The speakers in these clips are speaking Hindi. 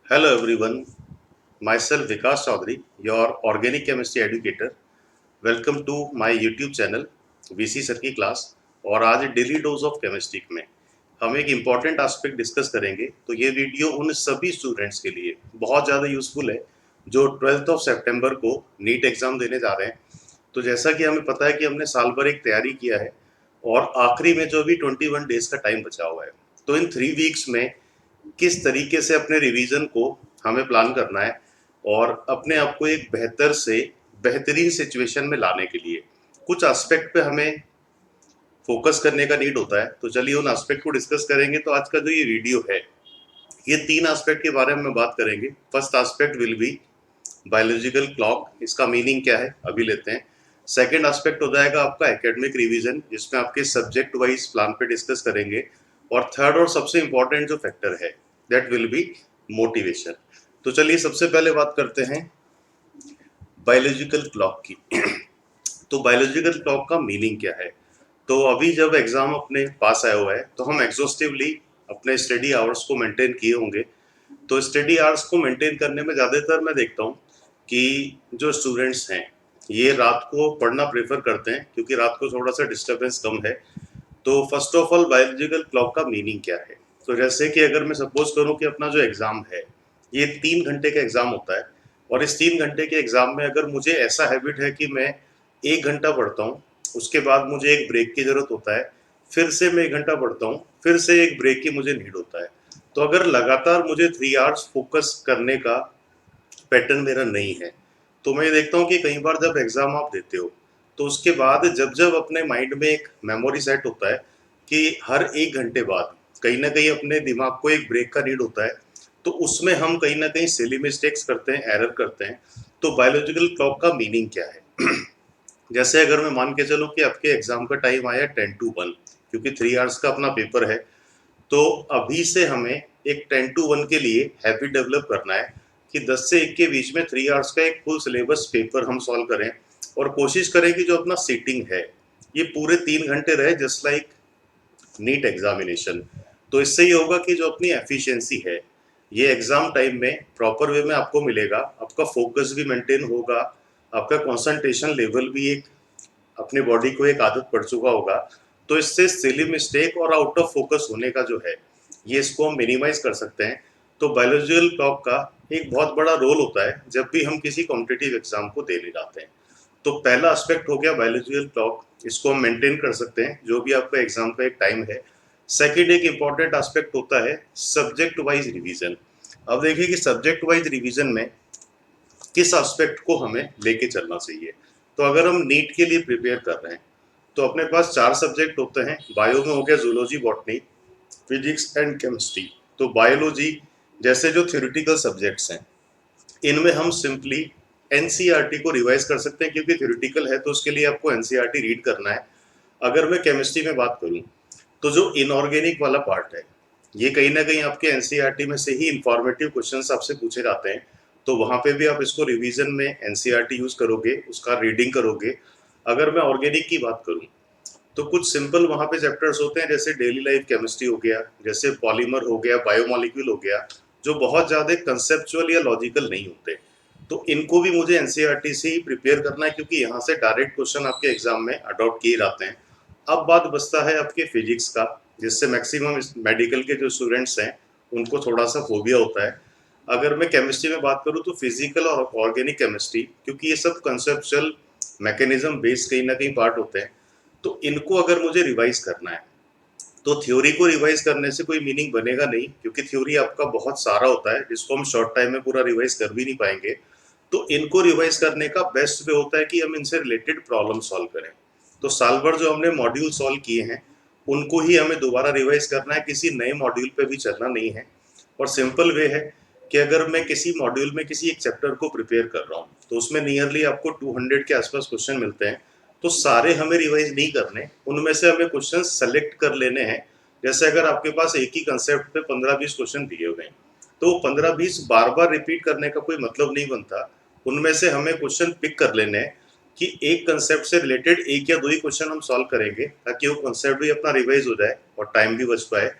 Hello everyone, myself Vikas Chaudhary, your organic chemistry educator. Welcome to my YouTube channel VC sir की क्लास। और आज डेली डोज ऑफ केमिस्ट्री में हम एक इम्पॉर्टेंट एस्पेक्ट डिस्कस करेंगे। तो ये वीडियो उन सभी स्टूडेंट्स के लिए बहुत ज़्यादा यूजफुल है जो 12th ऑफ सितंबर को नीट एग्ज़ाम देने जा रहे हैं। तो जैसा कि हमें पता है कि हमने साल भर एक तैयारी किया है और आखिरी में जो भी 21 डेज का टाइम बचा हुआ है, तो इन 3 वीक्स में किस तरीके से अपने रिवीजन को हमें प्लान करना है और अपने आप को एक बेहतर से बेहतरीन सिचुएशन में लाने के लिए कुछ एस्पेक्ट पे हमें फोकस करने का नीड होता है। तो चलिए उन एस्पेक्ट को डिस्कस करेंगे। तो आज का जो ये वीडियो है, ये 3 एस्पेक्ट के बारे में बात करेंगे। First aspect will be biological clock, इसका मीनिंग क्या है अभी लेते हैं। सेकेंड एस्पेक्ट हो जाएगा आपका एकेडमिक रिवीजन, जिसमें आपके सब्जेक्ट वाइज प्लान पे डिस्कस करेंगे। और थर्ड और सबसे इंपॉर्टेंट जो फैक्टर है, दैट विल बी मोटिवेशन। तो चलिए सबसे पहले बात करते हैं बायोलॉजिकल क्लॉक की। तो बायोलॉजिकल क्लॉक का मीनिंग क्या है? तो अभी जब एग्जाम अपने पास आया हुआ है तो हम एग्जॉस्टिवली अपने स्टडी आवर्स को मेंटेन किए होंगे। तो स्टडी आवर्स को मेंटेन करने में ज़्यादातर मैं देखता हूँ कि जो स्टूडेंट्स हैं ये रात को पढ़ना प्रेफर करते हैं, क्योंकि रात को थोड़ा सा डिस्टर्बेंस कम है। तो first of all biological clock का मीनिंग क्या है? तो जैसे कि अगर मैं सपोज करूं कि अपना जो एग्ज़ाम है ये 3 घंटे का एग्ज़ाम होता है, और इस 3 घंटे के एग्ज़ाम में अगर मुझे ऐसा हैबिट है कि मैं 1 घंटा पढ़ता हूँ, उसके बाद मुझे एक ब्रेक की ज़रूरत होता है, फिर से मैं 1 घंटा पढ़ता हूँ, फिर से एक ब्रेक की मुझे नीड होता है। तो अगर लगातार मुझे 3 आवर्स फोकस करने का पैटर्न मेरा नहीं है, तो मैं ये देखता हूँ कि कई बार जब एग्ज़ाम आप देते हो तो उसके बाद जब जब अपने माइंड में एक मेमोरी सेट होता है कि हर 1 घंटे बाद कहीं ना कहीं अपने दिमाग को एक ब्रेक का नीड होता है, तो उसमें हम कहीं ना कहीं सिली मिस्टेक्स करते हैं, एरर करते हैं। तो बायोलॉजिकल क्लॉक का मीनिंग क्या है? जैसे अगर मैं मान के चलूँ कि आपके एग्जाम का टाइम आया 10 to 1, क्योंकि 3 आवर्स का अपना पेपर है, तो अभी से हमें एक 10 to 1 के लिए हैबिट डेवलप करना है कि 10 से 1 के बीच में 3 आवर्स का एक फुल सिलेबस पेपर हम सॉल्व करें। और कोशिश करें कि जो अपना सीटिंग है ये पूरे 3 घंटे रहे, जस्ट लाइक नीट एग्जामिनेशन। तो इससे ये होगा कि जो अपनी एफिशिएंसी है ये एग्जाम टाइम में प्रॉपर वे में आपको मिलेगा, आपका फोकस भी मेंटेन होगा, आपका कंसंट्रेशन लेवल भी एक अपने बॉडी को एक आदत पड़ चुका होगा। तो इससे सिली मिस्टेक और आउट ऑफ फोकस होने का जो है ये इसको हम मिनिमाइज कर सकते हैं। तो बायोलॉजिकल क्लॉक का एक बहुत बड़ा रोल होता है जब भी हम किसी कॉम्पिटिटिव एग्जाम को देने जाते हैं। तो पहला एस्पेक्ट हो गया बायोलॉजिकल क्लॉक, इसको हम मेंटेन कर सकते हैं जो भी आपका एग्जाम का एक टाइम है। सेकेंड एक इम्पॉर्टेंट एस्पेक्ट होता है सब्जेक्ट वाइज रिवीजन। अब देखिए कि सब्जेक्ट वाइज रिवीजन में किस एस्पेक्ट को हमें लेके चलना चाहिए। तो अगर हम नीट के लिए प्रिपेयर कर रहे हैं तो अपने पास 4 सब्जेक्ट होते हैं। बायो में हो गया zoology, botany, physics and chemistry. तो बायोलॉजी जैसे जो थ्योरेटिकल सब्जेक्ट्स हैं इनमें हम सिंपली एनसीईआरटी को रिवाइज कर सकते हैं, क्योंकि थ्योरेटिकल है तो उसके लिए आपको एनसीईआरटी रीड करना है। अगर मैं केमिस्ट्री में बात करूं तो जो इनऑर्गेनिक वाला पार्ट है ये कहीं ना कहीं आपके एनसीईआरटी में से ही इंफॉर्मेटिव क्वेश्चंस आपसे पूछे जाते हैं। तो वहां पे भी आप इसको रिवीजन में एनसीईआरटी यूज करोगे, उसका रीडिंग करोगे। अगर मैं ऑर्गेनिक की बात करूं तो कुछ सिंपल वहाँ पे चैप्टर्स होते हैं, जैसे डेली लाइफ केमिस्ट्री हो गया, जैसे पॉलीमर हो गया, बायोमोलिक्यूल हो गया, जो बहुत ज़्यादा कंसेप्चुअल या लॉजिकल नहीं होते। तो इनको भी मुझे एनसीईआरटी से ही प्रिपेयर करना है, क्योंकि यहाँ से डायरेक्ट क्वेश्चन आपके एग्जाम में अडॉप्ट किए जाते हैं। अब बात बचता है आपके फिजिक्स का, जिससे मैक्सिमम मेडिकल के जो स्टूडेंट्स हैं उनको थोड़ा सा फोबिया होता है। अगर मैं केमिस्ट्री में बात करूँ तो फिजिकल और ऑर्गेनिक केमिस्ट्री, क्योंकि ये सब कंसेप्चुअल मैकेनिज्म बेस्ड कहीं ना कहीं पार्ट होते हैं, तो इनको अगर मुझे रिवाइज करना है तो थ्योरी को रिवाइज करने से कोई मीनिंग बनेगा नहीं, क्योंकि थ्योरी आपका बहुत सारा होता है जिसको हम शॉर्ट टाइम में पूरा रिवाइज कर भी नहीं पाएंगे। तो इनको रिवाइज करने का बेस्ट वे होता है कि हम इनसे रिलेटेड प्रॉब्लम सॉल्व करें। तो साल भर जो हमने मॉड्यूल सॉल्व किए हैं उनको ही हमें दोबारा रिवाइज करना है, किसी नए मॉड्यूल पे भी चलना नहीं है। और सिंपल वे है कि अगर मैं किसी मॉड्यूल में किसी एक चैप्टर को प्रिपेयर कर रहा हूँ तो उसमें नियरली आपको 200 के आसपास क्वेश्चन मिलते हैं। तो सारे हमें रिवाइज नहीं करने, उनमें से हमें क्वेश्चन सेलेक्ट कर लेने हैं। जैसे अगर आपके पास एक ही कंसेप्ट पे 15-20 क्वेश्चन दिए हुए हैं तो 15-20 बार बार रिपीट करने का कोई मतलब नहीं बनता। उनमें से हमें क्वेश्चन पिक कर लेने हैं कि एक कंसेप्ट से रिलेटेड एक या दो ही क्वेश्चन हम सॉल्व करेंगे, ताकि वो कंसेप्ट भी अपना रिवाइज हो जाए और टाइम भी बच पाए।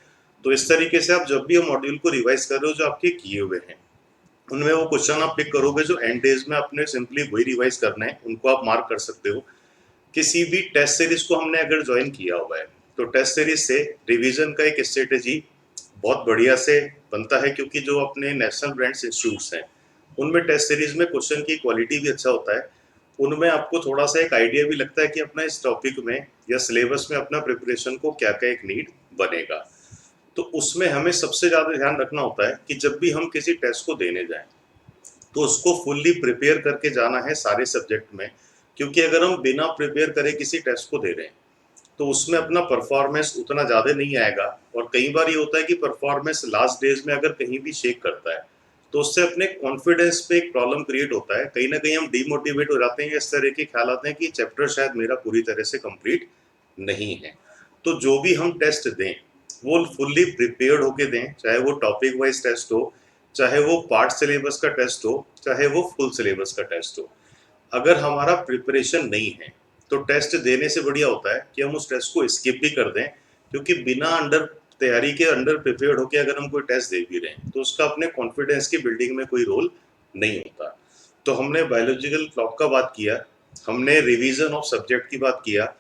तो इस तरीके से आप जब भी हम मॉड्यूल को रिवाइज कर रहे हो जो आपके किए हुए हैं, उनमें वो क्वेश्चन आप पिक करोगे जो एंड डेज में आपने सिंपली वही रिवाइज करना है, उनको आप मार्क कर सकते हो। किसी भी टेस्ट सीरीज को हमने अगर ज्वाइन किया हुआ है तो टेस्ट सीरीज से रिवीजन का एक स्ट्रेटेजी बहुत बढ़िया से बनता है, क्योंकि जो अपने नेशनल ब्रांड्स इंस्टीट्यूट्स हैं उनमें टेस्ट सीरीज में क्वेश्चन की क्वालिटी भी अच्छा होता है। उनमें आपको थोड़ा सा एक आइडिया भी लगता है कि अपना इस टॉपिक में या सिलेबस में अपना प्रिपरेशन को क्या क्या एक नीड बनेगा। तो उसमें हमें सबसे ज़्यादा ध्यान रखना होता है कि जब भी हम किसी टेस्ट को देने जाएं तो उसको फुल्ली प्रिपेयर करके जाना है सारे सब्जेक्ट में, क्योंकि अगर हम बिना प्रिपेयर करे किसी टेस्ट को दे रहे हैं तो उसमें अपना परफॉर्मेंस उतना ज़्यादा नहीं आएगा। और कई बार ये होता है कि परफॉर्मेंस लास्ट डेज में अगर कहीं भी शेक करता है तो उससे अपने कॉन्फिडेंस पे एक प्रॉब्लम क्रिएट होता है, कहीं ना कहीं हम डीमोटिवेट हो जाते हैं, इस तरह के ख्याल आते हैं कि चैप्टर शायद मेरा पूरी तरह से कंप्लीट नहीं है। तो जो भी हम टेस्ट दें वो फुल्ली प्रिपेयर्ड होके दें, चाहे वो टॉपिक वाइज टेस्ट हो, चाहे वो पार्ट सिलेबस का टेस्ट हो, चाहे वो फुल सिलेबस का टेस्ट हो। अगर हमारा प्रिपरेशन नहीं है तो टेस्ट देने से बढ़िया होता है कि हम उस टेस्ट को स्किप भी कर दें, क्योंकि बिना अंडर तैयारी के अंडर प्रिपेयर्ड होकर अगर हम कोई टेस्ट दे भी रहे हैं तो उसका अपने कॉन्फिडेंस की बिल्डिंग में कोई रोल नहीं होता। तो हमने बायोलॉजिकल क्लॉक का बात किया, हमने रिवीजन ऑफ सब्जेक्ट की बात किया।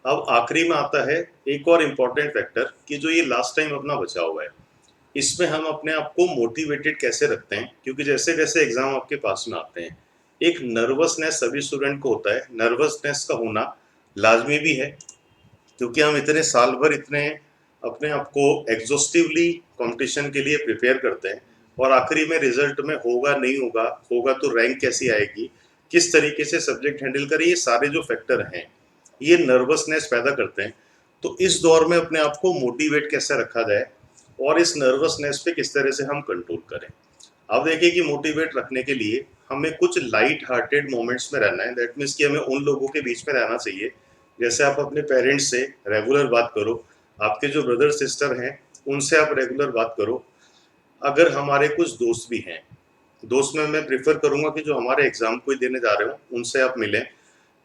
अब आखिरी में आता है एक और इम्पॉर्टेंट फैक्टर कि जो ये लास्ट टाइम अपना बचा हुआ है, इसमें हम अपने आप को मोटिवेटेड कैसे रखते हैं, क्योंकि जैसे जैसे एग्जाम आपके पास में आते हैं एक नर्वसनेस सभी स्टूडेंट को होता है। नर्वसनेस का होना लाजमी भी है, क्योंकि हम इतने साल भर इतने अपने आप को एग्जॉस्टिवली कंपटीशन के लिए प्रिपेयर करते हैं और आखिरी में रिजल्ट में होगा नहीं होगा, होगा तो रैंक कैसी आएगी, किस तरीके से सब्जेक्ट हैंडल करें, ये सारे जो फैक्टर हैं ये नर्वसनेस पैदा करते हैं। तो इस दौर में अपने आप को मोटिवेट कैसे रखा जाए और इस नर्वसनेस पे किस तरह से हम कंट्रोल करें। अब देखिए कि मोटिवेट रखने के लिए हमें कुछ लाइट हार्टेड मोमेंट्स में रहना है। दैट मीन्स कि हमें उन लोगों के बीच में रहना चाहिए, जैसे आप अपने पेरेंट्स से रेगुलर बात करो, आपके जो ब्रदर सिस्टर हैं उनसे आप रेगुलर बात करो। अगर हमारे कुछ दोस्त भी हैं, दोस्त में मैं प्रेफर करूंगा कि जो हमारे एग्जाम कोई देने जा रहे हो उनसे आप मिलें।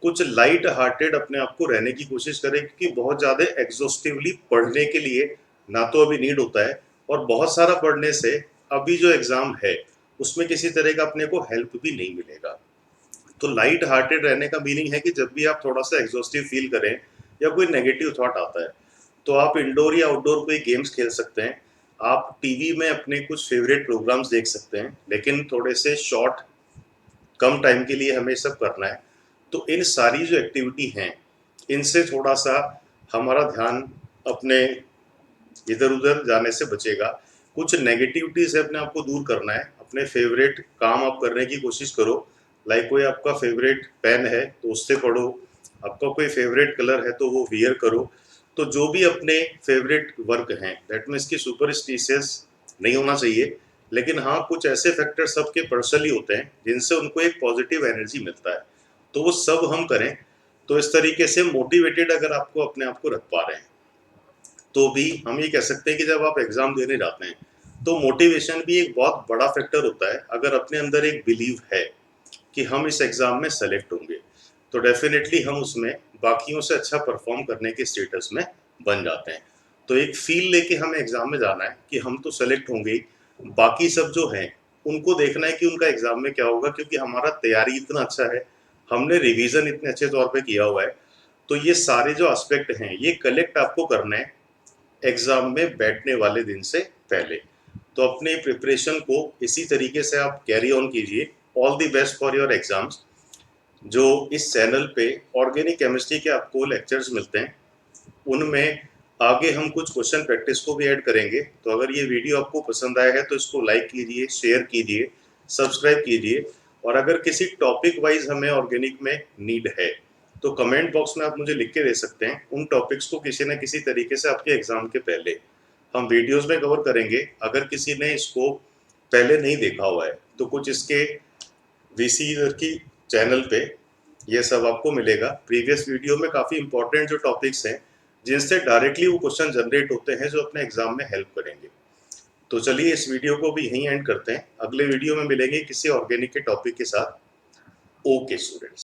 कुछ लाइट हार्टेड अपने आप को रहने की कोशिश करें, क्योंकि बहुत ज़्यादा एग्जॉस्टिवली पढ़ने के लिए ना तो अभी नीड होता है, और बहुत सारा पढ़ने से अभी जो एग्ज़ाम है उसमें किसी तरह का अपने को हेल्प भी नहीं मिलेगा। तो लाइट हार्टेड रहने का मीनिंग है कि जब भी आप थोड़ा सा एग्जॉस्टिव फील करें या कोई नेगेटिव थॉट आता है तो आप इंडोर या आउटडोर कोई गेम्स खेल सकते हैं। आप टीवी में अपने कुछ फेवरेट प्रोग्राम्स देख सकते हैं, लेकिन थोड़े से शॉर्ट कम टाइम के लिए हमें सब करना है। तो इन सारी जो एक्टिविटी हैं इनसे थोड़ा सा हमारा ध्यान अपने इधर उधर जाने से बचेगा। कुछ नेगेटिविटी से अपने आप को दूर करना है, अपने फेवरेट काम आप करने की कोशिश करो। लाइक कोई आपका फेवरेट पेन है तो उससे पढ़ो, आपका कोई फेवरेट कलर है तो वो वियर करो। तो जो भी अपने फेवरेट वर्क हैं, दैट मीन्स की सुपरस्टिशियस नहीं होना चाहिए, लेकिन हाँ कुछ ऐसे फैक्टर सबके पर्सनली होते हैं जिनसे उनको एक पॉजिटिव एनर्जी मिलता है, तो वो सब हम करें। तो इस तरीके से मोटिवेटेड अगर आपको अपने आप को रख पा रहे हैं तो भी हम ये कह सकते हैं कि जब आप एग्ज़ाम देने जाते हैं तो मोटिवेशन भी एक बहुत बड़ा फैक्टर होता है। अगर अपने अंदर एक बिलीव है कि हम इस एग्ज़ाम में सेलेक्ट होंगे तो डेफिनेटली हम उसमें बाकियों से अच्छा परफॉर्म करने के स्टेटस में बन जाते हैं। तो एक फील लेके हमें एग्ज़ाम में जाना है कि हम तो सेलेक्ट होंगे ही, बाकी सब जो हैं उनको देखना है कि उनका एग्ज़ाम में क्या होगा, क्योंकि हमारा तैयारी इतना अच्छा है, हमने रिवीजन इतने अच्छे तौर पे किया हुआ है। तो ये सारे जो एस्पेक्ट हैं ये कलेक्ट आपको करना है एग्ज़ाम में बैठने वाले दिन से पहले। तो अपने प्रिपरेशन को इसी तरीके से आप कैरी ऑन कीजिए। All the best for your exams. जो इस चैनल पे ऑर्गेनिक केमिस्ट्री के आपको लेक्चर्स मिलते हैं उनमें आगे हम कुछ क्वेश्चन प्रैक्टिस को भी ऐड करेंगे। तो अगर ये वीडियो आपको पसंद आया है तो इसको लाइक कीजिए, शेयर कीजिए, सब्सक्राइब कीजिए। और अगर किसी टॉपिक वाइज हमें ऑर्गेनिक में नीड है तो कमेंट बॉक्स में आप मुझे लिख के दे सकते हैं। उन टॉपिक्स को किसी न किसी तरीके से आपके एग्जाम के पहले हम वीडियोस में कवर करेंगे। अगर किसी ने इसको पहले नहीं देखा हुआ है तो कुछ इसके वीसी की चैनल पे ये सब आपको मिलेगा। प्रीवियस वीडियो में काफ़ी इंपॉर्टेंट जो टॉपिक्स हैं जिनसे डायरेक्टली वो क्वेश्चन जनरेट होते हैं जो अपने एग्जाम में हेल्प करेंगे। तो चलिए इस वीडियो को भी यहीं एंड करते हैं, अगले वीडियो में मिलेंगे किसी ऑर्गेनिक के टॉपिक के साथ। Okay students.